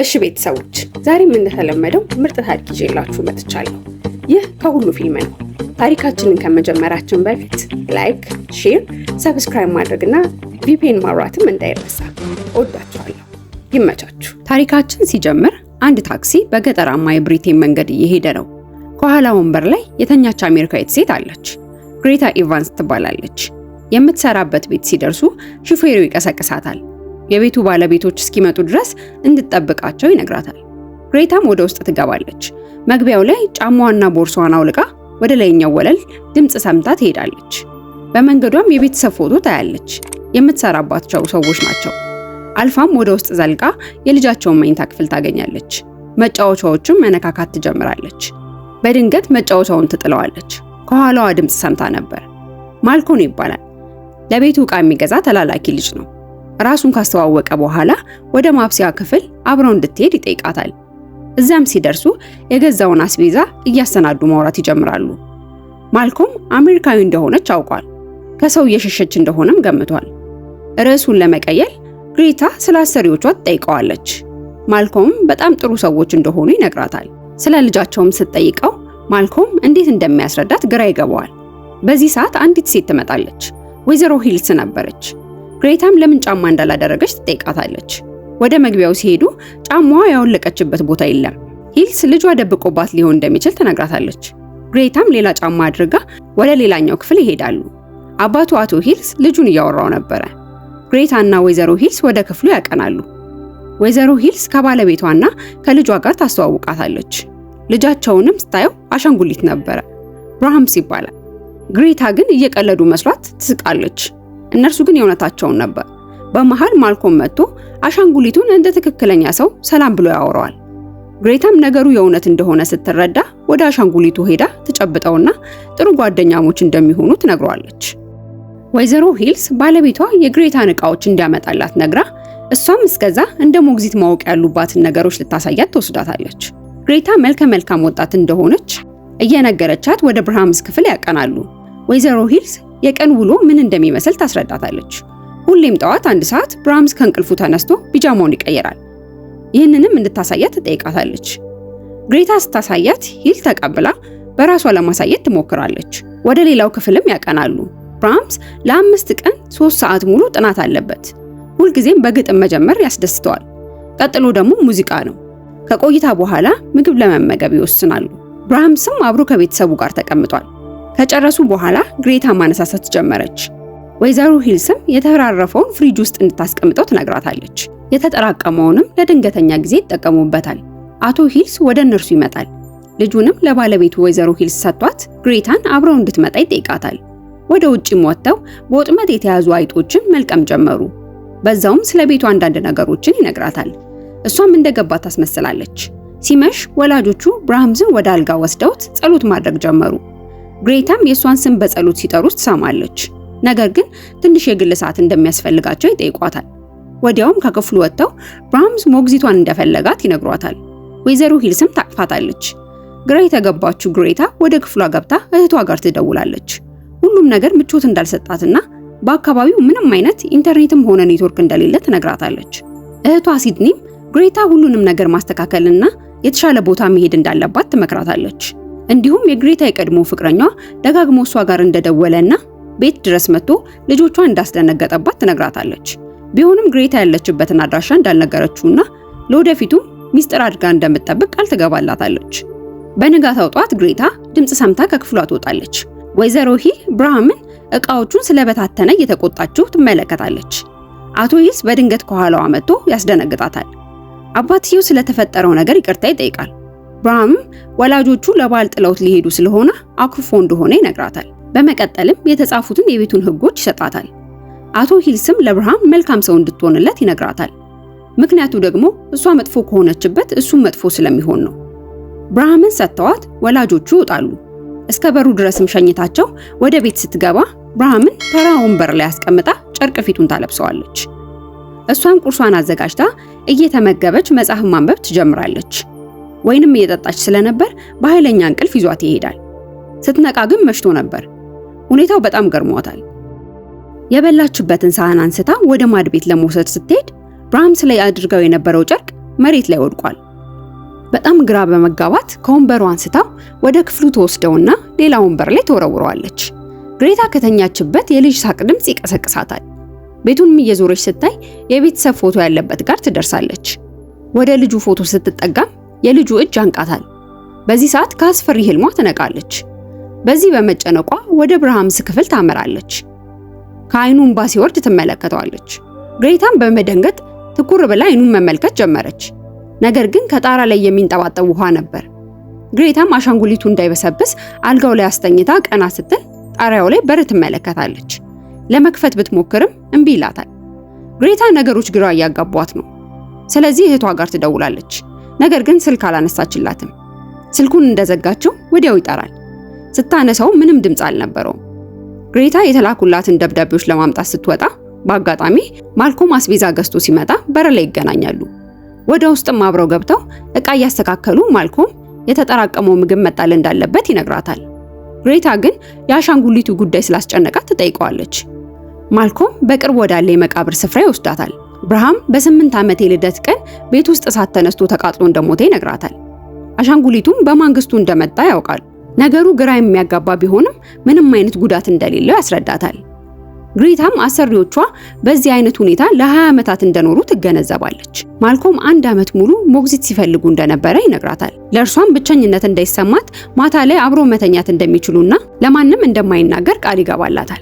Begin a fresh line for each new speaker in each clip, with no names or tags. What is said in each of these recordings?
እሺ ቤተሰቦች ዛሬም እንደተለመደው ምርጥ ታሪክ ይዤላችሁ መጥቻለሁ። ይህ ከሁሉ ፊልም ነው። ታሪካችንን ከመጀመራችን በፊት ላይክ፣ ሼር፣ ሰብስክራይብ ማድረግና ቪፒኤን ማብራትም እንዳይረሳ። እወዳችኋለሁ። ይመቻችሁ። ታሪካችን ሲጀምር አንድ ታክሲ በገጠራማ የብሪቴን መንገድ እየሄደ ነው። ከኋላ ወንበር ላይ የተኛች አሜሪካዊት ሴት አለች። ግሬታ ኢቫንስ ትባላለች። የምትሰራበት ቤት ሲደርሱ ሹፌሩ ይቀሰቅሳታል። የቤቱ ባለቤቶች እስኪመጡ ድረስ እንድትጠብቃቸው ይነግራታል። ግሬታም ወደ ውስጥ ትገባለች። መግቢያው ላይ ጫማዋና ቦርሳዋን አውልቃ ወደ ላይኛው ወለል ድምጽ ሰምታ ትሄዳለች። በመንገዷም የቤተሰብ ፎቶ ታያለች። የምትሰራባቸው ሰዎች ናቸው። አልፋም ወደ ውስጥ ዘልቃ የልጃቸውን መኝታ ክፍል ታገኛለች። መጫወቻዎቹም መነካካት ትጀምራለች። በድንገት መጫወቻውን ትጥለዋለች። ከኋላዋ ድምጽ ሰምታ ነበር። ማልኮን ይባላል። ለቤቱ ዕቃ የሚገዛ ተላላኪ ልጅ ነው። ራሱን ካስተዋወቀ በኋላ ወደ ማብሰያ ክፍል አብረው እንድትሄድ ይጠይቃታል። እዛም ሲደርሱ የገዛውን አስቤዛ እያሰናዱ ማውራት ይጀምራሉ። ማልኮም አሜሪካዊ እንደሆነች አውቋል። ከሰው እየሸሸች እንደሆነም ገምቷል። ርዕሱን ለመቀየር ግሬታ ስለ አሰሪዎቿ ትጠይቀዋለች። ማልኮም በጣም ጥሩ ሰዎች እንደሆኑ ይነግራታል። ስለ ልጃቸውም ስትጠይቀው ማልኮም እንዴት እንደሚያስረዳት ግራ ይገባዋል። በዚህ ሰዓት አንዲት ሴት ትመጣለች። ወይዘሮ ሂልስ ነበረች። ግሬታም ለምን ጫማ እንዳላደረገች ትጠይቃታለች። ወደ መግቢያው ሲሄዱ ጫማዋ ያወለቀችበት ቦታ የለም። ሂልስ ልጇ ደብቆባት ሊሆን እንደሚችል ትነግራታለች። ግሬታም ሌላ ጫማ አድርጋ ወደ ሌላኛው ክፍል ይሄዳሉ። አባቱ አቶ ሂልስ ልጁን እያወራው ነበረ። ግሬታና ወይዘሮ ሂልስ ወደ ክፍሉ ያቀናሉ። ወይዘሮ ሂልስ ከባለቤቷና ከልጇ ጋር ታስተዋውቃታለች። ልጃቸውንም ስታየው አሻንጉሊት ነበረ። ብራሃምስ ይባላል። ግሬታ ግን እየቀለዱ መስሏት ትስቃለች። እነርሱ ግን የእውነታቸውን ነበር። በመሃል ማልኮም መጥቶ አሻንጉሊቱን እንደ ትክክለኛ ሰው ሰላም ብሎ ያወራዋል። ግሬታም ነገሩ የእውነት እንደሆነ ስትረዳ ወደ አሻንጉሊቱ ሄዳ ትጨብጠውና ጥሩ ጓደኛሞች እንደሚሆኑ ትነግረዋለች። ወይዘሮ ሂልስ ባለቤቷ የግሬታን ዕቃዎች እንዲያመጣላት ነግራ እሷም እስከዛ እንደ ሞግዚት ማወቅ ያሉባትን ነገሮች ልታሳያት ትወስዳታለች። ግሬታ መልከ መልካም ወጣት እንደሆነች እየነገረቻት ወደ ብራሃምስ ክፍል ያቀናሉ። ወይዘሮ ሂልስ የቀን ውሎ ምን እንደሚመስል ታስረዳታለች። ሁሌም ጠዋት 1 ሰዓት ብራሃምስ ከእንቅልፉ ተነስቶ ፒጃማውን ይቀየራል። ይህንንም እንድታሳያት ትጠይቃታለች። ግሬታ ስታሳያት ሂል ተቀብላ በራሷ ለማሳየት ትሞክራለች። ወደ ሌላው ክፍልም ያቀናሉ። ብራሃምስ ለ5 ቀን 3 ሰዓት ሙሉ ጥናት አለበት። ሁልጊዜም በግጥም መጀመር ያስደስተዋል። ቀጥሎ ደግሞ ሙዚቃ ነው። ከቆይታ በኋላ ምግብ ለመመገብ ይወስናሉ። ብራሃምስም አብሮ ከቤተሰቡ ጋር ተቀምጧል። ከጨረሱ በኋላ ግሬታ ማነሳሳት ጀመረች። ወይዘሮ ሂልስም የተፈራረፈውን ፍሪጅ ውስጥ እንድታስቀምጠው ትነግራታለች። የተጠራቀመውንም ለድንገተኛ ጊዜ ይጠቀሙበታል። አቶ ሂልስ ወደ እነርሱ ይመጣል። ልጁንም ለባለቤቱ ወይዘሮ ሂልስ ሰጥቷት ግሬታን አብረው እንድትመጣ ይጠይቃታል። ወደ ውጭም ወጥተው በወጥመድ የተያዙ አይጦችን መልቀም ጀመሩ። በዛውም ስለ ቤቱ አንዳንድ ነገሮችን ይነግራታል። እሷም እንደገባት ታስመስላለች። ሲመሽ ወላጆቹ ብራሃምስን ወደ አልጋ ወስደውት ጸሎት ማድረግ ጀመሩ። ግሬታም የሷን ስም በጸሎት ሲጠሩት ትሰማለች። ነገር ግን ትንሽ የግል ሰዓት እንደሚያስፈልጋቸው ይጠይቋታል። ወዲያውም ከክፍሉ ወጥተው ብራሃምስ ሞግዚቷን እንደፈለጋት ይነግሯታል። ወይዘሮ ሂልስም ታቅፋታለች። ግራ የተገባችው ግሬታ ወደ ክፍሏ ገብታ እህቷ ጋር ትደውላለች። ሁሉም ነገር ምቾት እንዳልሰጣትና በአካባቢው ምንም አይነት ኢንተርኔትም ሆነ ኔትወርክ እንደሌለ ትነግራታለች። እህቷ ሲድኒም ግሬታ ሁሉንም ነገር ማስተካከልና የተሻለ ቦታ መሄድ እንዳለባት ትመክራታለች። እንዲሁም የግሬታ የቀድሞ ፍቅረኛዋ ደጋግሞ እሷ ጋር እንደደወለና ቤት ድረስ መጥቶ ልጆቿን እንዳስደነገጠባት ትነግራታለች። ቢሆንም ግሬታ ያለችበትን አድራሻ እንዳልነገረችውና ለወደፊቱ ሚስጥር አድርጋ እንደምትጠብቅ ቃል ትገባላታለች። በንጋታው ጧት ግሬታ ድምጽ ሰምታ ከክፍሏ ትወጣለች። ወይዘሮ ሂል ብራሃምን ዕቃዎቹን ስለበታተነ እየተቆጣችው ትመለከታለች። አቶ ሂልስ በድንገት ከኋላዋ መጥቶ ያስደነግጣታል። አባትየው ስለተፈጠረው ነገር ይቅርታ ይጠይቃል። ብራሃምም ወላጆቹ ለበዓል ጥለውት ሊሄዱ ስለሆነ አኩርፎ እንደሆነ ይነግራታል። በመቀጠልም የተጻፉትን የቤቱን ሕጎች ይሰጣታል። አቶ ሂልስም ለብርሃም መልካም ሰው እንድትሆንለት ይነግራታል። ምክንያቱ ደግሞ እሷ መጥፎ ከሆነችበት እሱም መጥፎ ስለሚሆን ነው። ብርሃምን ሰጥተዋት ወላጆቹ ይወጣሉ። እስከ በሩ ድረስም ሸኝታቸው ወደ ቤት ስትገባ ብርሃምን ተራ ወንበር ላይ አስቀምጣ ጨርቅ ፊቱን ታለብሰዋለች። እሷም ቁርሷን አዘጋጅታ እየተመገበች መጽሐፍ ማንበብ ትጀምራለች። ወይንም እየጠጣች ስለነበር በኃይለኛ እንቅልፍ ይዟት ይሄዳል። ስትነቃ ግን መሽቶ ነበር። ሁኔታው በጣም ገርሟታል። የበላችበትን ሳህን አንስታ ወደ ማድ ቤት ለመውሰድ ስትሄድ ብራሃምስ ላይ አድርጋው የነበረው ጨርቅ መሬት ላይ ወድቋል። በጣም ግራ በመጋባት ከወንበሩ አንስታው ወደ ክፍሉ ተወስደውና ሌላ ወንበር ላይ ተወረውረዋለች። ግሬታ ከተኛችበት የልጅ ሳቅ ድምጽ ይቀሰቅሳታል። ቤቱንም እየዞረች ስታይ የቤተሰብ ፎቶ ያለበት ጋር ትደርሳለች። ወደ ልጁ ፎቶ ስትጠጋም የልጁ እጅ አንቃታል። በዚህ ሰዓት ከአስፈሪ ህልሟ ትነቃለች። በዚህ በመጨነቋ ወደ ብርሃምስ ክፍል ታመራለች። ከአይኑ እንባ ሲወርድ ትመለከተዋለች። ግሬታም በመደንገጥ ትኩር ብላ አይኑን መመልከት ጀመረች። ነገር ግን ከጣራ ላይ የሚንጠባጠብ ውሃ ነበር። ግሬታም አሻንጉሊቱ እንዳይበሰብስ አልጋው ላይ አስተኝታ ቀና ስትል ጣሪያው ላይ በር ትመለከታለች። ለመክፈት ብትሞክርም እምቢ ይላታል። ግሬታ ነገሮች ግራ እያጋቧት ነው። ስለዚህ እህቷ ጋር ትደውላለች። ነገር ግን ስልክ አላነሳችላትም። ስልኩን እንደዘጋችው ወዲያው ይጠራል። ስታነሳው ምንም ድምጽ አልነበረውም። ግሬታ የተላኩላትን ደብዳቤዎች ለማምጣት ስትወጣ በአጋጣሚ ማልኮም አስቤዛ ገዝቶ ሲመጣ በር ላይ ይገናኛሉ። ወደ ውስጥም አብረው ገብተው እቃ እያስተካከሉ ማልኮም የተጠራቀመው ምግብ መጣል እንዳለበት ይነግራታል። ግሬታ ግን የአሻንጉሊቱ ጉዳይ ስላስጨነቃት ትጠይቀዋለች። ማልኮም በቅርብ ወዳለ የመቃብር ስፍራ ይወስዳታል። ብርሃም በ8 ዓመት የልደት ቀን ቤት ውስጥ እሳት ተነስቶ ተቃጥሎ እንደሞተ ይነግራታል። አሻንጉሊቱም በማንግስቱ እንደመጣ ያውቃል። ነገሩ ግራ የሚያጋባ ቢሆንም ምንም አይነት ጉዳት እንደሌለው ያስረዳታል። ግሬታም አሰሪዎቿ በዚህ አይነት ሁኔታ ለ20 ዓመታት እንደኖሩ ትገነዘባለች። ማልኮም 1 ዓመት ሙሉ ሞግዚት ሲፈልጉ እንደነበረ ይነግራታል። ለእርሷም ብቸኝነት እንዳይሰማት ማታ ላይ አብሮ መተኛት እንደሚችሉና ለማንም እንደማይናገር ቃል ይገባላታል።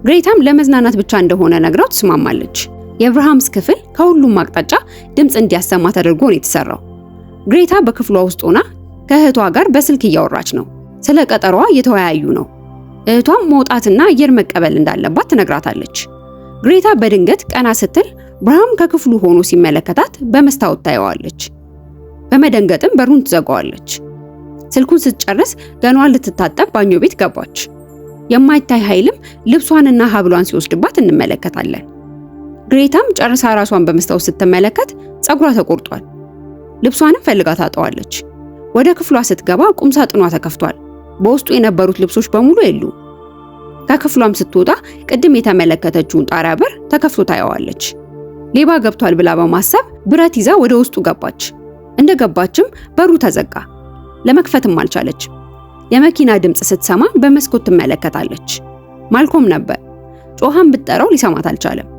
ግሬታም ለመዝናናት ብቻ እንደሆነ ነግራው ትስማማለች። የብርሃምስ ክፍል ከሁሉም አቅጣጫ ድምጽ እንዲያሰማ ተደርጎ ነው የተሰራው። ግሬታ በክፍሏ ውስጥ ሆና ከእህቷ ጋር በስልክ እያወራች ነው። ስለ ቀጠሯዋ እየተወያዩ ነው። እህቷም መውጣትና አየር መቀበል እንዳለባት ትነግራታለች። ግሬታ በድንገት ቀና ስትል ብርሃም ከክፍሉ ሆኖ ሲመለከታት በመስታወት ታየዋለች። በመደንገጥም በሩን ትዘጋዋለች። ስልኩን ስትጨርስ ገኗን ልትታጠብ ባኞ ቤት ገባች። የማይታይ ኃይልም ልብሷንና ሀብሏን ሲወስድባት እንመለከታለን። ግሬታም ጨርሳ ራሷን በመስታወት ስትመለከት ጸጉሯ ተቆርጧል። ልብሷንም ፈልጋ ታጠዋለች። ወደ ክፍሏ ስትገባ ቁም ሳጥኗ ተከፍቷል። በውስጡ የነበሩት ልብሶች በሙሉ የሉ። ከክፍሏም ስትወጣ ቅድም የተመለከተችውን ጣሪያ በር ተከፍቶ ታየዋለች። ሌባ ገብቷል ብላ በማሰብ ብረት ይዛ ወደ ውስጡ ገባች። እንደገባችም በሩ ተዘጋ። ለመክፈትም አልቻለች። የመኪና ድምጽ ስትሰማ በመስኮት ትመለከታለች። ማልኮም ነበር። ጮሃም ብትጠራው ሊሰማት አልቻለም።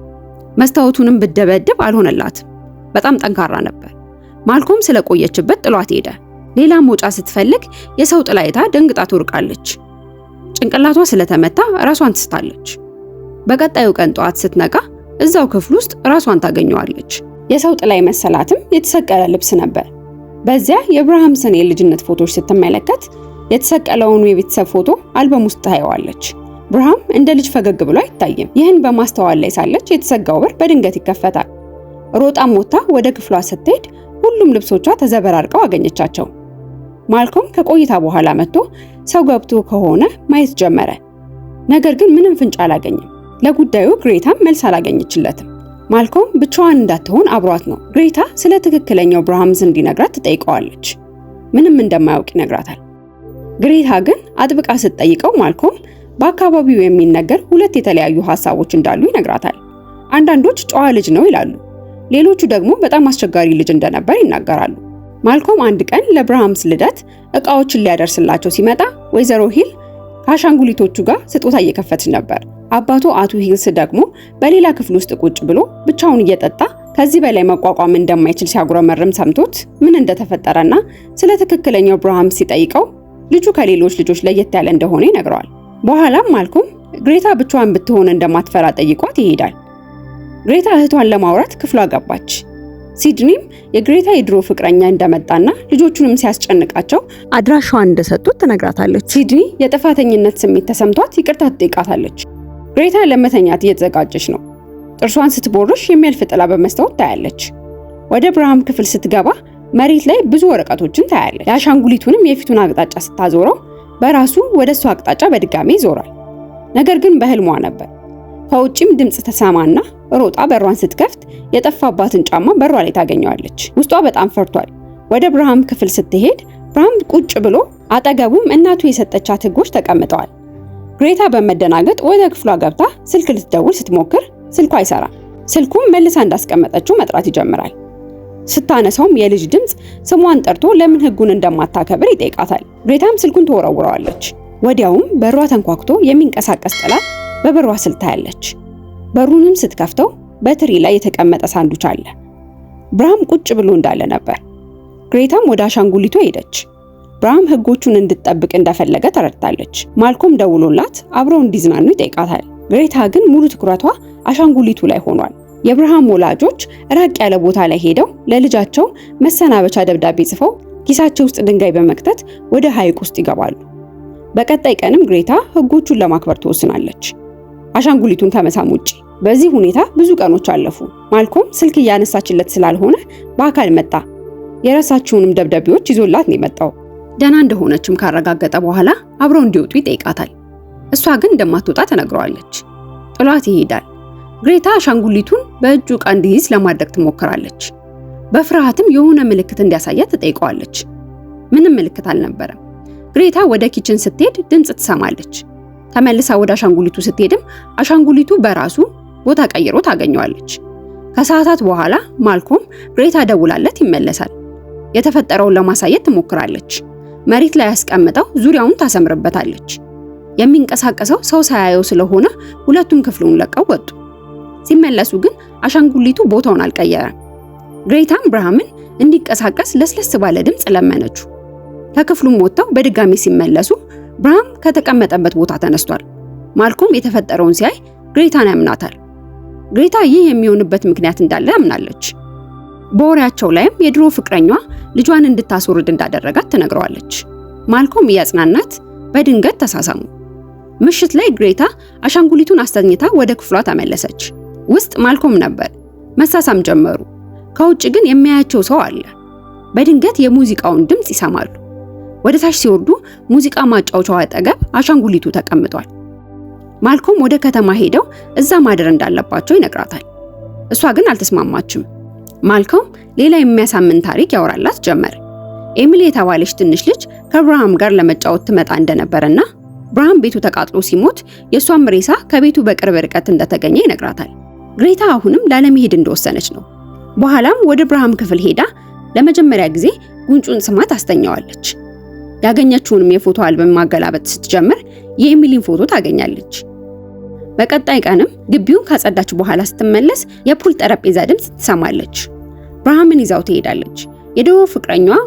መስታወቱንም ብትደበድብ አልሆነላትም። በጣም ጠንካራ ነበር። ማልኮም ስለቆየችበት ጥሏት ሄደ። ሌላ መውጫ ስትፈልግ የሰው ጥላ አይታ ደንግጣ ትወርቃለች። ጭንቅላቷ ስለተመታ ራሷን ትስታለች። በቀጣዩ ቀን ጠዋት ስትነቃ እዛው ክፍል ውስጥ ራሷን ታገኘዋለች። የሰው ጥላ መሰላትም የተሰቀለ ልብስ ነበር። በዚያ የብርሃምስን የልጅነት ፎቶዎች ስትመለከት የተሰቀለውን የቤተሰብ ፎቶ አልበም ውስጥ ታየዋለች። ብርሃም እንደ ልጅ ፈገግ ብሎ አይታይም። ይህን በማስተዋል ላይ ሳለች የተዘጋው በር በድንገት ይከፈታል። ሮጣም ወጥታ ወደ ክፍሏ ስትሄድ ሁሉም ልብሶቿ ተዘበራርቀው አገኘቻቸው። ማልኮም ከቆይታ በኋላ መጥቶ ሰው ገብቶ ከሆነ ማየት ጀመረ። ነገር ግን ምንም ፍንጭ አላገኘም። ለጉዳዩ ግሬታም መልስ አላገኘችለትም። ማልኮም ብቻዋን እንዳትሆን አብሯት ነው። ግሬታ ስለ ትክክለኛው ብርሃምስ እንዲነግራት ትጠይቀዋለች። ምንም እንደማያውቅ ይነግራታል። ግሬታ ግን አጥብቃ ስትጠይቀው ማልኮም በአካባቢው የሚነገር 2 የተለያዩ ሐሳቦች እንዳሉ ይነግራታል። አንዳንዶች ጨዋ ልጅ ነው ይላሉ፣ ሌሎቹ ደግሞ በጣም አስቸጋሪ ልጅ እንደነበር ይናገራሉ። ማልኮም አንድ ቀን ለብርሃምስ ልደት እቃዎችን ሊያደርስላቸው ሲመጣ ወይዘሮ ሂል ከአሻንጉሊቶቹ ጋር ስጦታ እየከፈተች ነበር። አባቱ አቶ ሂልስ ደግሞ በሌላ ክፍል ውስጥ ቁጭ ብሎ ብቻውን እየጠጣ ከዚህ በላይ መቋቋም እንደማይችል ሲያጉረመርም ሰምቶት ምን እንደተፈጠረና ስለ ትክክለኛው ብርሃምስ ሲጠይቀው ልጁ ከሌሎች ልጆች ለየት ያለ እንደሆነ ይነግረዋል። በኋላም ማልኮም ግሬታ ብቻዋን ብትሆን እንደማትፈራ ጠይቋት ይሄዳል። ግሬታ እህቷን ለማውራት ክፍሏ ገባች። ሲድኒም የግሬታ የድሮ ፍቅረኛ እንደመጣና ልጆቹንም ሲያስጨንቃቸው አድራሻዋን እንደሰጡት ትነግራታለች። ሲድኒ የጥፋተኝነት ስሜት ተሰምቷት ይቅርታ ትጠይቃታለች። ግሬታ ለመተኛት እየተዘጋጀች ነው። ጥርሷን ስትቦርሽ የሚያልፍ ጥላ በመስታወት ታያለች። ወደ ብርሃም ክፍል ስትገባ መሬት ላይ ብዙ ወረቀቶችን ታያለች። የአሻንጉሊቱንም የፊቱን አቅጣጫ ስታዞረው በራሱ ወደ እሷ አቅጣጫ በድጋሚ ይዞራል። ነገር ግን በህልሟ ነበር። ከውጭም ድምጽ ተሰማና ሮጣ በሯን ስትከፍት የጠፋባትን ጫማ በሯ ላይ ታገኘዋለች። ውስጧ በጣም ፈርቷል። ወደ ብርሃም ክፍል ስትሄድ ብርሃም ቁጭ ብሎ አጠገቡም እናቱ የሰጠቻት ህጎች ተቀምጠዋል። ግሬታ በመደናገጥ ወደ ክፍሏ ገብታ ስልክ ልትደውል ስትሞክር ስልኩ አይሰራም። ስልኩም መልሳ እንዳስቀመጠችው መጥራት ይጀምራል። ስታነሳውም የልጅ ድምጽ ስሟን ጠርቶ ለምን ህጉን እንደማታከብር ይጠይቃታል። ግሬታም ስልኩን ተወረውረዋለች። ወዲያውም በሯ ተንኳክቶ የሚንቀሳቀስ ጥላ በበሯ ስር ታያለች። በሩንም ስትከፍተው በትሪ ላይ የተቀመጠ ሳንዱች አለ። ብርሃም ቁጭ ብሎ እንዳለ ነበር። ግሬታም ወደ አሻንጉሊቱ ሄደች። ብርሃም ህጎቹን እንድትጠብቅ እንደፈለገ ተረድታለች። ማልኮም ደውሎላት አብረው እንዲዝናኑ ይጠይቃታል። ግሬታ ግን ሙሉ ትኩረቷ አሻንጉሊቱ ላይ ሆኗል። የብርሃም ወላጆች ራቅ ያለ ቦታ ላይ ሄደው ለልጃቸው መሰናበቻ ደብዳቤ ጽፈው ኪሳቸው ውስጥ ድንጋይ በመክተት ወደ ሐይቅ ውስጥ ይገባሉ። በቀጣይ ቀንም ግሬታ ህጎቹን ለማክበር ትወስናለች፣ አሻንጉሊቱን ከመሳም ውጪ። በዚህ ሁኔታ ብዙ ቀኖች አለፉ። ማልኮም ስልክ እያነሳችለት ስላልሆነ በአካል መጣ። የረሳችውንም ደብዳቤዎች ይዞላት ነው የመጣው። ደህና እንደሆነችም ካረጋገጠ በኋላ አብረው እንዲወጡ ይጠይቃታል። እሷ ግን እንደማትወጣ ተነግረዋለች። ጥሏት ይሄዳል። ግሬታ አሻንጉሊቱን በእጁ ዕቃ እንዲይዝ ለማድረግ ትሞክራለች። በፍርሃትም የሆነ ምልክት እንዲያሳያት ትጠይቀዋለች። ምንም ምልክት አልነበረም። ግሬታ ወደ ኪችን ስትሄድ ድምጽ ትሰማለች። ተመልሳ ወደ አሻንጉሊቱ ስትሄድም አሻንጉሊቱ በራሱ ቦታ ቀይሮ ታገኘዋለች። ከሰዓታት በኋላ ማልኮም ግሬታ ደውላለት ይመለሳል። የተፈጠረውን ለማሳየት ትሞክራለች። መሬት ላይ ያስቀምጠው ዙሪያውን ታሰምርበታለች። የሚንቀሳቀሰው ሰው ሳያየው ስለሆነ ሁለቱም ክፍሉን ለቀው ወጡ። ሲመለሱ ግን አሻንጉሊቱ ቦታውን አልቀየረም። ግሬታም ብርሃምን እንዲንቀሳቀስ ለስለስ ባለ ድምጽ ለመነችው። ከክፍሉም ወጥተው በድጋሚ ሲመለሱ ብርሃም ከተቀመጠበት ቦታ ተነስቷል። ማልኮም የተፈጠረውን ሲያይ ግሬታን ያምናታል። ግሬታ ይህ የሚሆንበት ምክንያት እንዳለ ያምናለች። በወሬያቸው ላይም የድሮ ፍቅረኛዋ ልጇን እንድታስወርድ እንዳደረጋት ትነግረዋለች። ማልኮም እያጽናናት በድንገት ተሳሳሙ። ምሽት ላይ ግሬታ አሻንጉሊቱን አስተኝታ ወደ ክፍሏ ተመለሰች። ውስጥ ማልኮም ነበር። መሳሳም ጀመሩ። ከውጭ ግን የሚያያቸው ሰው አለ። በድንገት የሙዚቃውን ድምጽ ይሰማሉ። ወደ ታች ሲወርዱ ሙዚቃ ማጫወቻው አጠገብ አሻንጉሊቱ ተቀምጧል። ማልኮም ወደ ከተማ ሄደው እዛ ማደር እንዳለባቸው ይነግራታል። እሷ ግን አልተስማማችም። ማልኮም ሌላ የሚያሳምን ታሪክ ያወራላት ጀመር። ኤሚሊ የተባለች ትንሽ ልጅ ከብርሃም ጋር ለመጫወት ትመጣ እንደነበረና ብርሃም ቤቱ ተቃጥሎ ሲሞት የሷም ሬሳ ከቤቱ በቅርብ ርቀት እንደተገኘ ይነግራታል። ግሬታ አሁንም ላለመሄድ እንደወሰነች ነው። በኋላም ወደ ብርሃም ክፍል ሄዳ ለመጀመሪያ ጊዜ ጉንጩን ስማ ታስተኛዋለች። ያገኘችውንም የፎቶ አልበም ማገላበጥ ስትጀምር የኤሚሊን ፎቶ ታገኛለች። በቀጣይ ቀንም ግቢውን ካጸዳች በኋላ ስትመለስ የፑል ጠረጴዛ ድምጽ ትሰማለች። ብርሃምን ይዛው ትሄዳለች። የድሮ ፍቅረኛዋ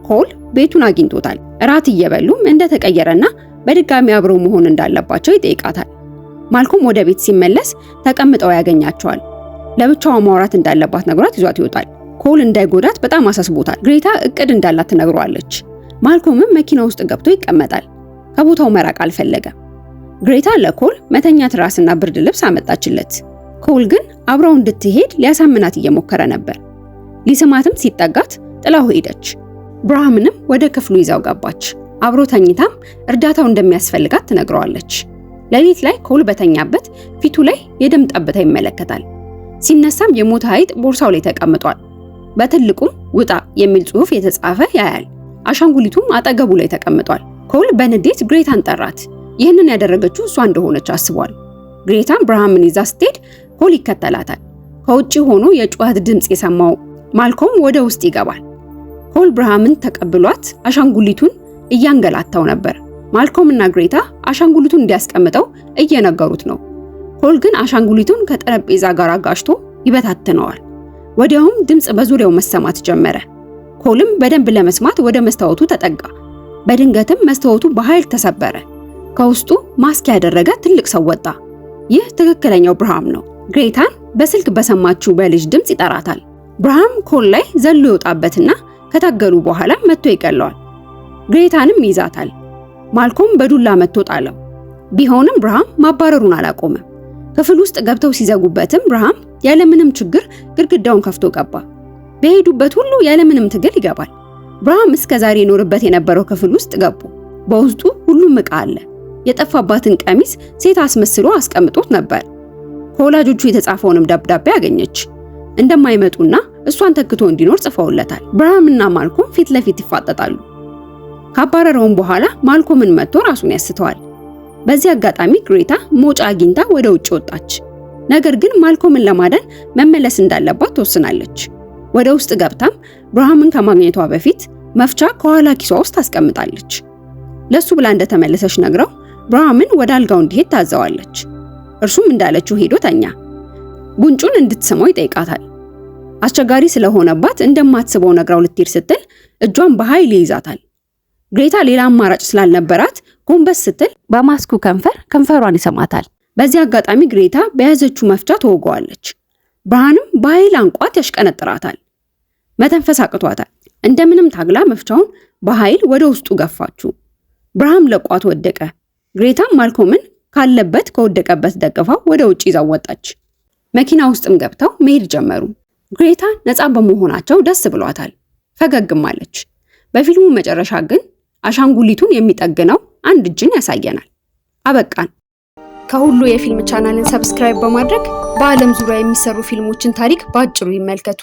ኮል ቤቱን አግኝቶታል። እራት እየበሉም እንደተቀየረና በድጋሚ አብረው መሆን እንዳለባቸው ይጠይቃታል። ማልኮም ወደ ቤት ሲመለስ ተቀምጠው ያገኛቸዋል። ለብቻዋ ማውራት እንዳለባት ነግሯት ይዟት ይወጣል። ኮል እንዳይጎዳት በጣም አሳስቦታል። ግሬታ እቅድ እንዳላት ትነግረዋለች። ማልኮምም መኪና ውስጥ ገብቶ ይቀመጣል። ከቦታው መራቅ አልፈለገም። ግሬታ ለኮል መተኛ ትራስና ብርድ ልብስ አመጣችለት። ኮል ግን አብረው እንድትሄድ ሊያሳምናት እየሞከረ ነበር። ሊስማትም ሲጠጋት ጥላው ሄደች። ብርሃምንም ወደ ክፍሉ ይዛው ገባች። አብሮ ተኝታም እርዳታው እንደሚያስፈልጋት ትነግረዋለች። ሌሊት ላይ ኮል በተኛበት ፊቱ ላይ የደም ጠብታ ይመለከታል። ሲነሳም የሞተ አይጥ ቦርሳው ላይ ተቀምጧል። በትልቁም ውጣ የሚል ጽሑፍ የተጻፈ ያያል። አሻንጉሊቱም አጠገቡ ላይ ተቀምጧል። ኮል በንዴት ግሬታን ጠራት። ይህንን ያደረገችው እሷ እንደሆነች አስቧል። ግሬታም ብርሃምን ይዛ ስትሄድ ኮል ይከተላታል። ከውጪ ሆኖ የጩኸት ድምጽ የሰማው ማልኮም ወደ ውስጥ ይገባል። ኮል ብርሃምን ተቀብሏት አሻንጉሊቱን እያንገላታው ነበር። ማልኮም እና ግሬታ አሻንጉሊቱን እንዲያስቀምጠው እየነገሩት ነው። ኮል ግን አሻንጉሊቱን ከጠረጴዛ ጋር አጋጭቶ ይበታትነዋል። ወዲያውም ድምጽ በዙሪያው መሰማት ጀመረ። ኮልም በደንብ ለመስማት ወደ መስታወቱ ተጠጋ። በድንገትም መስታወቱ በኃይል ተሰበረ። ከውስጡ ማስክ ያደረገ ትልቅ ሰው ወጣ። ይህ ትክክለኛው ብርሃም ነው። ግሬታን በስልክ በሰማችው በልጅ ድምጽ ይጠራታል። ብርሃም ኮል ላይ ዘሎ ይወጣበትና ከታገሉ በኋላ መጥቶ ይቀለዋል። ግሬታንም ይዛታል። ማልኮም በዱላ መጥቶ ጣለው። ቢሆንም ብርሃም ማባረሩን አላቆመም። ክፍል ውስጥ ገብተው ሲዘጉበትም ብርሃም ያለምንም ችግር ግድግዳውን ከፍቶ ገባ። በሄዱበት ሁሉ ያለምንም ትግል ይገባል። ብርሃም እስከዛሬ ይኖርበት የነበረው ክፍል ውስጥ ገቡ። በውስጡ ሁሉም ዕቃ አለ። የጠፋባትን ቀሚስ ሴት አስመስሎ አስቀምጦት ነበር። ከወላጆቹ የተጻፈውንም ደብዳቤ አገኘች። እንደማይመጡና እሷን ተክቶ እንዲኖር ጽፈውለታል። ብርሃምና ማልኮም ፊት ለፊት ይፋጠጣሉ። ካባረረውም በኋላ ማልኮምን መጥቶ ራሱን ያስተዋል። በዚህ አጋጣሚ ግሬታ ሞጫ አግኝታ ወደ ውጭ ወጣች። ነገር ግን ማልኮምን ለማዳን መመለስ እንዳለባት ተወስናለች። ወደ ውስጥ ገብታም ብርሃምን ከማግኘቷ በፊት መፍቻ ከኋላ ኪሷ ውስጥ ታስቀምጣለች። ለሱ ብላ እንደተመለሰች ነግረው ብርሃምን ወደ አልጋው እንዲሄድ ታዘዋለች። እርሱም እንዳለችው ሄዶ ተኛ። ጉንጩን እንድትስመው ይጠይቃታል። አስቸጋሪ ስለሆነባት እንደማትስበው ነግራው ልትሄድ ስትል እጇን በኃይል ይይዛታል። ግሬታ ሌላ አማራጭ ስላልነበራት ጎንበስ ስትል በማስኩ ከንፈሯን ይሰማታል። በዚህ አጋጣሚ ግሬታ በያዘችው መፍቻ ተወገዋለች። ብርሃንም በኃይል አንቋት ያሽቀነጥራታል። መተንፈስ አቅቷታል። እንደምንም ታግላ መፍቻውን በኃይል ወደ ውስጡ ገፋችው። ብርሃም ለቋት ወደቀ። ግሬታም ማልኮምን ካለበት ከወደቀበት ደግፋው ወደ ውጭ ይዛው ወጣች። መኪና ውስጥም ገብተው መሄድ ጀመሩ። ግሬታ ነፃ በመሆናቸው ደስ ብሏታል። ፈገግም አለች። በፊልሙ መጨረሻ ግን አሻንጉሊቱን የሚጠግነው አንድ እጅን ያሳየናል። አበቃን። ከሁሉ የፊልም ቻናልን ሰብስክራይብ በማድረግ በዓለም ዙሪያ የሚሰሩ ፊልሞችን ታሪክ በአጭሩ ይመልከቱ።